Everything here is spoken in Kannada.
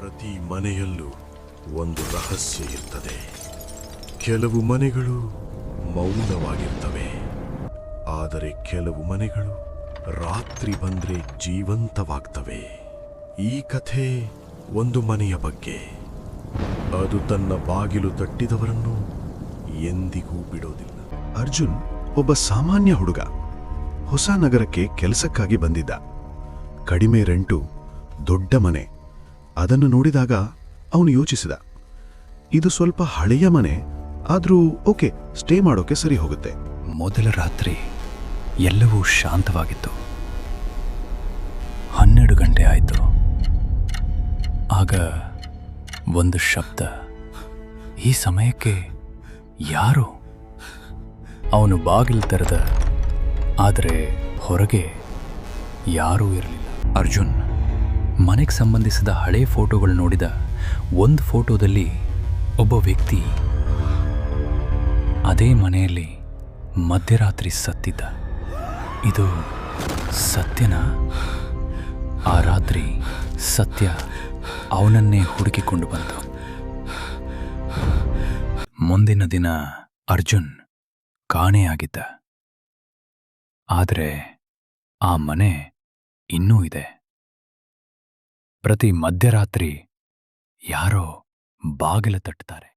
ಪ್ರತಿ ಮನೆಯಲ್ಲೂ ಒಂದು ರಹಸ್ಯ ಇರ್ತದೆ. ಕೆಲವು ಮನೆಗಳು ಮೌನವಾಗಿರ್ತವೆ, ಆದರೆ ಕೆಲವು ಮನೆಗಳು ರಾತ್ರಿ ಬಂದ್ರೆ ಜೀವಂತವಾಗ್ತವೆ. ಈ ಕಥೆ ಒಂದು ಮನೆಯ ಬಗ್ಗೆ. ಅದು ತನ್ನ ಬಾಗಿಲು ತಟ್ಟಿದವರನ್ನು ಎಂದಿಗೂ ಬಿಡೋದಿಲ್ಲ. ಅರ್ಜುನ್ ಒಬ್ಬ ಸಾಮಾನ್ಯ ಹುಡುಗ. ಹೊಸ ನಗರಕ್ಕೆ ಕೆಲಸಕ್ಕಾಗಿ ಬಂದಿದ್ದ. ಕಡಿಮೆ ರೆಂಟು, ದೊಡ್ಡ ಮನೆ. ಅದನ್ನು ನೋಡಿದಾಗ ಅವನು ಯೋಚಿಸಿದ, ಇದು ಸ್ವಲ್ಪ ಹಳೆಯ ಮನೆ, ಆದ್ರೂ ಓಕೆ, ಸ್ಟೇ ಮಾಡೋಕೆ ಸರಿ ಹೋಗುತ್ತೆ. ಮೊದಲ ರಾತ್ರಿ ಎಲ್ಲವೂ ಶಾಂತವಾಗಿತ್ತು. 12 ಗಂಟೆ ಆಯಿತು. ಆಗ ಒಂದು ಶಬ್ದ. ಈ ಸಮಯಕ್ಕೆ ಯಾರು? ಅವನು ಬಾಗಿಲು ತೆರೆದ, ಆದರೆ ಹೊರಗೆ ಯಾರೂ ಇರಲಿಲ್ಲ. ಅರ್ಜುನ್ ಮನೆಗೆ ಸಂಬಂಧಿಸಿದ ಹಳೆ ಫೋಟೋಗಳು ನೋಡಿದ. ಒಂದು ಫೋಟೋದಲ್ಲಿ ಒಬ್ಬ ವ್ಯಕ್ತಿ ಅದೇ ಮನೆಯಲ್ಲಿ ಮಧ್ಯರಾತ್ರಿ ಸತ್ತಿದ್ದ. ಇದು ಸತ್ಯನಾ? ಆ ರಾತ್ರಿ ಸತ್ಯ ಅವನನ್ನೇ ಹುಡುಕಿಕೊಂಡು ಬಂತು. ಮುಂದಿನ ದಿನ ಅರ್ಜುನ್ ಕಾಣೆಯಾಗಿದ್ದ. ಆದರೆ ಆ ಮನೆ ಇನ್ನೂ ಇದೆ. ಪ್ರತಿ ಮಧ್ಯರಾತ್ರಿ ಯಾರೋ ಬಾಗಿಲು ತಟ್ಟುತ್ತಾರೆ.